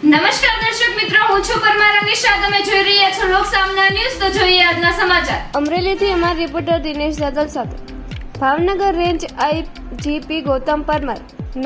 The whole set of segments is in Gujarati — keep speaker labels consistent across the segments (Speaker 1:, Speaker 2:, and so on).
Speaker 1: નમસ્કાર દર્શક મિત્રો, હું છું પરમાર અનિશા. તમે જોઈ રહ્યા છો લોકસામના ન્યૂઝ. તો જોઈએ આજના સમાચાર.
Speaker 2: અમરેલીથી અમારા રિપોર્ટર દિનેશ જાદવ સાથે. ભાવનગર રેન્જ આઈજીપી ગૌતમ પરમાર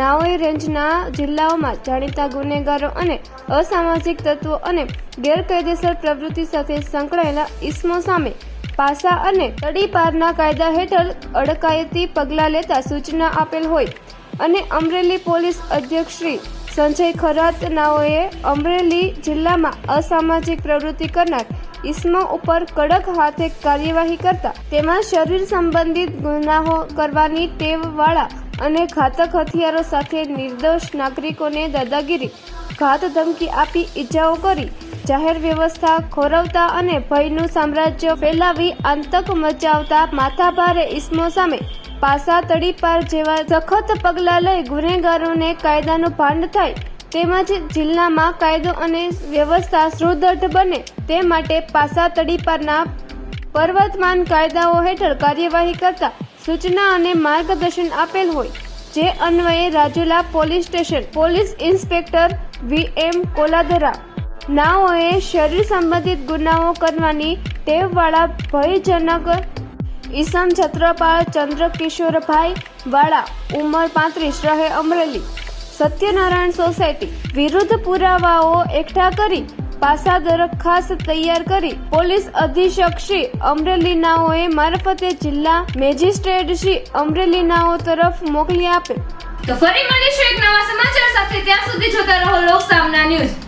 Speaker 2: નાઓએ રેન્જના જિલ્લાઓમાં જાણીતા ગુનેગારો અને અસામાજિક તત્વો અને ગેરકાયદેસર પ્રવૃત્તિ સાથે સંકળાયેલા ઇસમો સામે પાસા અને તડીપારના કાયદા હેઠળ અડકાયતી પગલાં લેતા સૂચના આપેલ હોય અને અમરેલી પોલીસ અધ્યક્ષ શ્રી સંજય ખરાત નાઓએ અમરેલી જિલ્લામાં અસામાજિક પ્રવૃત્તિ કરનાર ઇસમો ઉપર કડક હાથે કાર્યવાહી કરતા તેમાં શરીર સંબંધિત ગુનાહો કરવાની ટેવવાળા અને ઘાતક હથિયારો સાથે નિર્દોષ નાગરિકોને દાદાગીરી, ઘાત ધમકી આપી ઈજાઓ કરી, જાહેર વ્યવસ્થા ખોરવતા અને ભયનું સામ્રાજ્ય ફેલાવી આતંક મચાવતા માથાભારે ઇસમો સામે પાસા તડીપાર જેવા સખત પગલાં લઈ ગુનેગારોને કાયદાનું ભાન થાય તેમજ જિલ્લામાં કાયદો અને વ્યવસ્થા સુદૃઢ બને તે માટે પાસા તડીપારના પ્રવર્તમાન કાયદાઓ હેઠળ કાર્યવાહી કરતા સૂચના અને માર્ગદર્શન આપેલ હોય, જે અન્વયે Rajula police station police inspector VM કોલાદરા નાઓએ શરીર સંબંધિત ગુનાઓ કરવાની ટેવવાળા ભયજનક ઈસમ છત્રપાલ ચંદ્રકિશોરભાઈ વાળા, ઉંમર 35, રહે અમરેલી, સત્યનારાયણ સોસાયટી વિરુદ્ધ પુરાવાઓ એકઠા કરી પાસા દરખાસ્ત તૈયાર કરી પોલીસ અધિક્ષક શ્રી અમરેલીનાઓએ મારફતે જિલ્લા મેજિસ્ટ્રેટ શ્રી અમરેલીનાઓ તરફ મોકલી આપે.
Speaker 1: તો ફરી મળીશું એક નવા સમાચાર સાથે. ત્યાં સુધી જોતા રહો લોકસામના ન્યૂઝ.